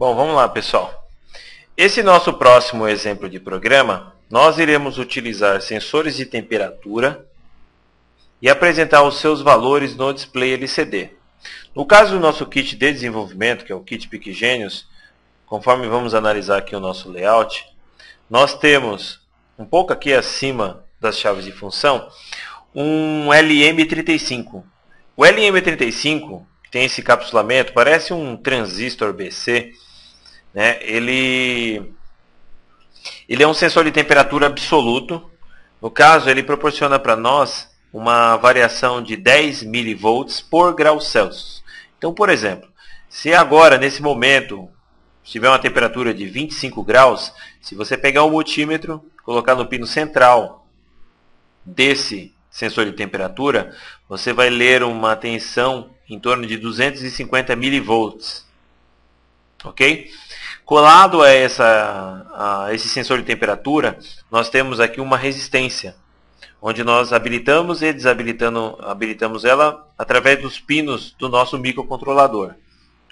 Bom, vamos lá, pessoal. Esse nosso próximo exemplo de programa, nós iremos utilizar sensores de temperatura e apresentar os seus valores no display LCD. No caso do nosso kit de desenvolvimento, que é o kit Pequigenius, conforme vamos analisar aqui o nosso layout, nós temos, um pouco aqui acima das chaves de função, um LM35. O LM35 tem esse encapsulamento, parece um transistor BC, né? Ele é um sensor de temperatura absoluto. No caso, ele proporciona para nós uma variação de 10 milivolts por grau Celsius. Então, por exemplo, se agora, nesse momento, tiver uma temperatura de 25 graus, se você pegar o multímetro, colocar no pino central desse sensor de temperatura, você vai ler uma tensão em torno de 250 milivolts. Ok? Colado a esse sensor de temperatura, nós temos aqui uma resistência, onde nós habilitamos e habilitamos ela através dos pinos do nosso microcontrolador.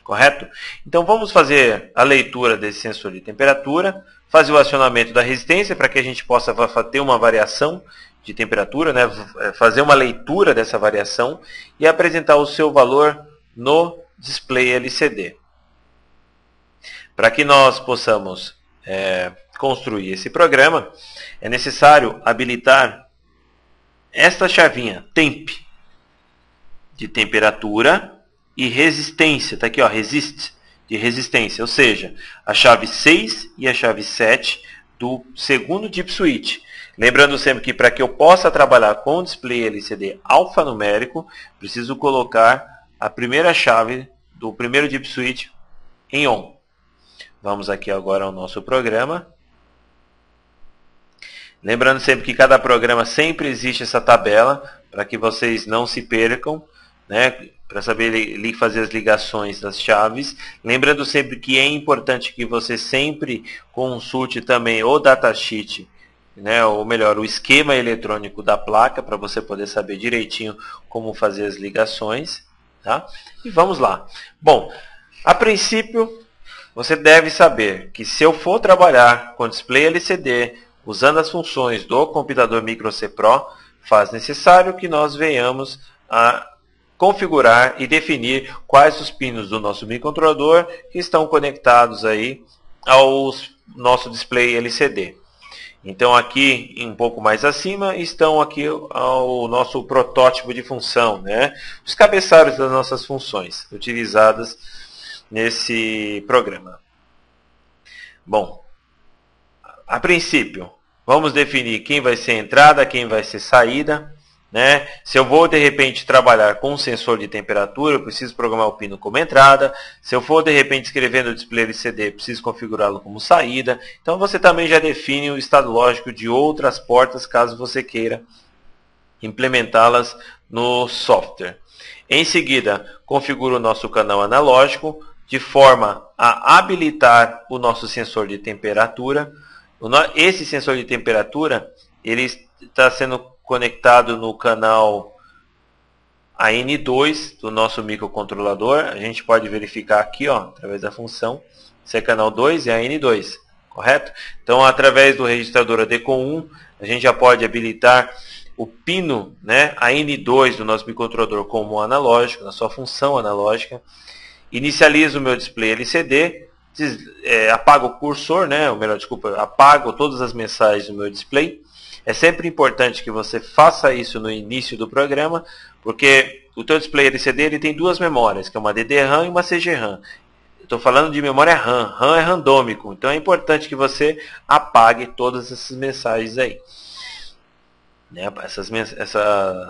Correto? Então vamos fazer a leitura desse sensor de temperatura, fazer o acionamento da resistência para que a gente possa ter uma variação de temperatura, né? Fazer uma leitura dessa variação e apresentar o seu valor no display LCD. Para que nós possamos construir esse programa, é necessário habilitar esta chavinha temp, de temperatura, e resistência, está aqui, ó, resist, de resistência, ou seja, a chave 6 e a chave 7 do segundo DIP switch. Lembrando sempre que para que eu possa trabalhar com o display LCD alfanumérico, preciso colocar a primeira chave do primeiro DIP switch em ON. Vamos aqui agora ao nosso programa. Lembrando sempre que cada programa sempre existe essa tabela, para que vocês não se percam, né, para saber fazer as ligações das chaves. Lembrando sempre que é importante que você sempre consulte também o datasheet, né, ou melhor, o esquema eletrônico da placa, para você poder saber direitinho como fazer as ligações. Tá? E vamos lá. Bom, a princípio, você deve saber que se eu for trabalhar com display LCD, usando as funções do computador Micro C Pro, faz necessário que nós venhamos a configurar e definir quais os pinos do nosso microcontrolador que estão conectados aí ao nosso display LCD. Então aqui, um pouco mais acima, estão aqui o nosso protótipo de função, né? Os cabeçalhos das nossas funções utilizadas nesse programa. Bom, a princípio, vamos definir quem vai ser entrada, quem vai ser saída, né? Se eu vou, de repente, trabalhar com um sensor de temperatura, eu preciso programar o pino como entrada. Se eu for, de repente, escrever no display LCD, preciso configurá-lo como saída. Então, você também já define o estado lógico de outras portas, caso você queira implementá-las no software. Em seguida, configuro o nosso canal analógico, de forma a habilitar o nosso sensor de temperatura. Esse sensor de temperatura, ele está sendo conectado no canal AN2 do nosso microcontrolador. A gente pode verificar aqui, ó, através da função, esse é canal 2 e AN2, correto? Então, através do registrador ADCOM1, a gente já pode habilitar o pino, né, AN2 do nosso microcontrolador como analógico, na sua função analógica. Inicializo o meu display LCD, apago o cursor, né, ou melhor, desculpa, apago todas as mensagens do meu display. É sempre importante que você faça isso no início do programa, porque o teu display LCD ele tem duas memórias, que é uma DDRAM e uma CGRAM. Estou falando de memória RAM, RAM é randômico, então é importante que você apague todas essas mensagens aí, né,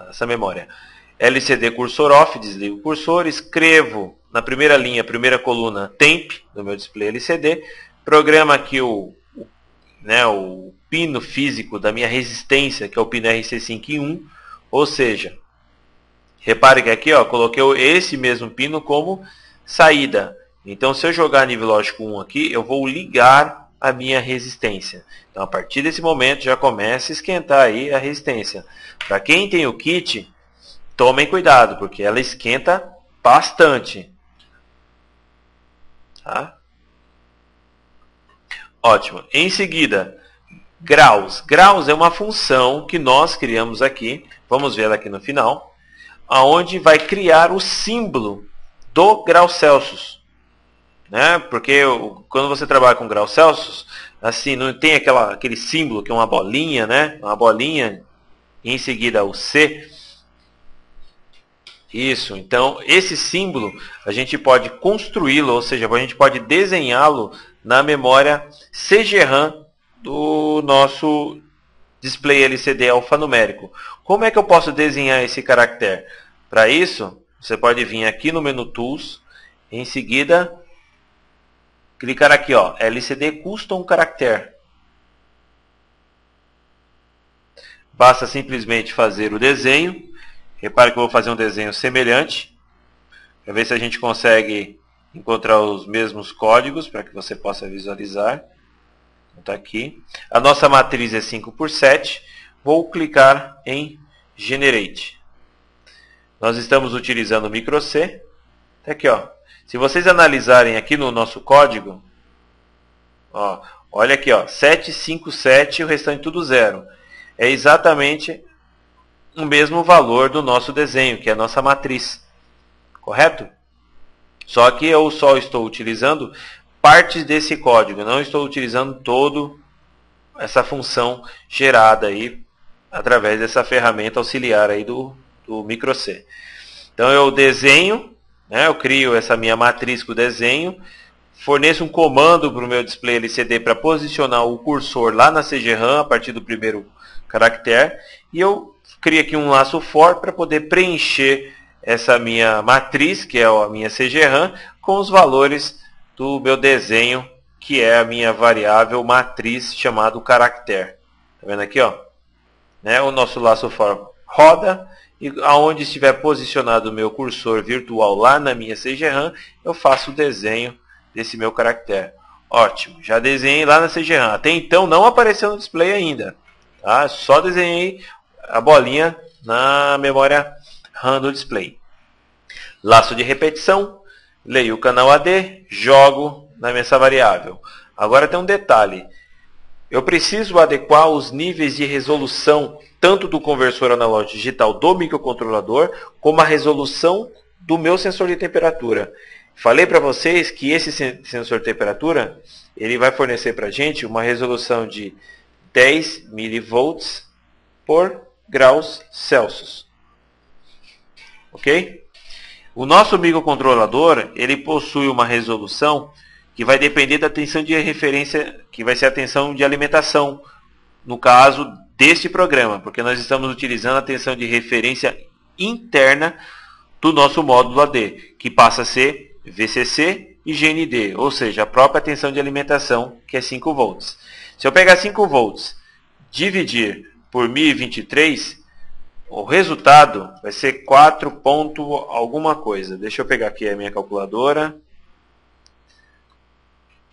essa memória. LCD cursor off, desligo o cursor, escrevo na primeira linha, primeira coluna, temp do meu display LCD, programa aqui o pino físico da minha resistência, que é o pino RC5 em 1, ou seja, repare que aqui, ó, coloquei esse mesmo pino como saída. Então, se eu jogar nível lógico 1 aqui, eu vou ligar a minha resistência. Então, a partir desse momento, já começa a esquentar aí a resistência. Para quem tem o kit, tomem cuidado, porque ela esquenta bastante. Tá? Ótimo. Em seguida, graus. Graus é uma função que nós criamos aqui, vamos ver ela aqui no final, aonde vai criar o símbolo do grau Celsius. Né? Porque quando você trabalha com grau Celsius, assim, não tem aquele símbolo que é uma bolinha, né? Uma bolinha, e em seguida o C. Isso, então esse símbolo a gente pode construí-lo, ou seja, a gente pode desenhá-lo na memória CGRAM do nosso display LCD alfanumérico. Como é que eu posso desenhar esse caractere? Para isso, você pode vir aqui no menu Tools, em seguida clicar aqui, ó, LCD Custom Character. Basta simplesmente fazer o desenho. Repare que eu vou fazer um desenho semelhante, para ver se a gente consegue encontrar os mesmos códigos, para que você possa visualizar. Está aqui. A nossa matriz é 5x7. Vou clicar em Generate. Nós estamos utilizando o microC. Tá aqui, ó. Se vocês analisarem aqui no nosso código, ó, olha aqui, ó, 757 e o restante tudo 0. É exatamente o mesmo valor do nosso desenho, que é a nossa matriz. Correto? Só que eu só estou utilizando partes desse código, não estou utilizando toda essa função gerada aí através dessa ferramenta auxiliar aí do microC. Então eu desenho, né, eu crio essa minha matriz com o desenho, forneço um comando para o meu display LCD para posicionar o cursor lá na CGRAM a partir do primeiro caractere, e eu crio aqui um laço for para poder preencher essa minha matriz, que é a minha CGRAM, com os valores do meu desenho, que é a minha variável matriz chamado caractere. Tá vendo aqui, ó? Né? O nosso laço for roda, e aonde estiver posicionado o meu cursor virtual lá na minha CGRAM, eu faço o desenho desse meu caractere. Ótimo, já desenhei lá na CGRAM. Até então não apareceu no display ainda. Tá? Só desenhei a bolinha na memória RAM do display. Laço de repetição, leio o canal AD, jogo na minha variável. Agora tem um detalhe. Eu preciso adequar os níveis de resolução tanto do conversor analógico digital do microcontrolador, como a resolução do meu sensor de temperatura. Falei para vocês que esse sensor de temperatura ele vai fornecer para a gente uma resolução de 10 milivolts por graus Celsius. Ok? O nosso microcontrolador ele possui uma resolução que vai depender da tensão de referência, que vai ser a tensão de alimentação, no caso deste programa, porque nós estamos utilizando a tensão de referência interna do nosso módulo AD, que passa a ser VCC e GND, ou seja, a própria tensão de alimentação, que é 5 volts. Se eu pegar 5 volts, dividir por 1023, o resultado vai ser 4 ponto alguma coisa. Deixa eu pegar aqui a minha calculadora.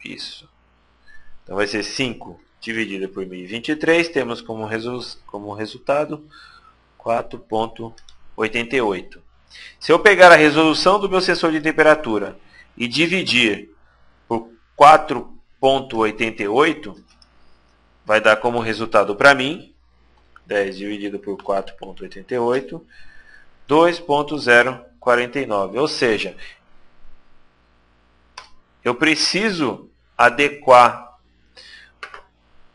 Isso. Então vai ser 5 dividido por 1023. Temos como resultado 4,88. Se eu pegar a resolução do meu sensor de temperatura e dividir por 4,88, vai dar como resultado para mim 10 dividido por 4,88, 2,049. Ou seja, eu preciso adequar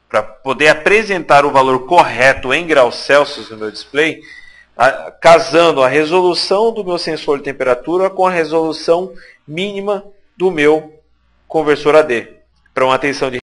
para poder apresentar o valor correto em graus Celsius no meu display, casando a resolução do meu sensor de temperatura com a resolução mínima do meu conversor AD, para uma tensão de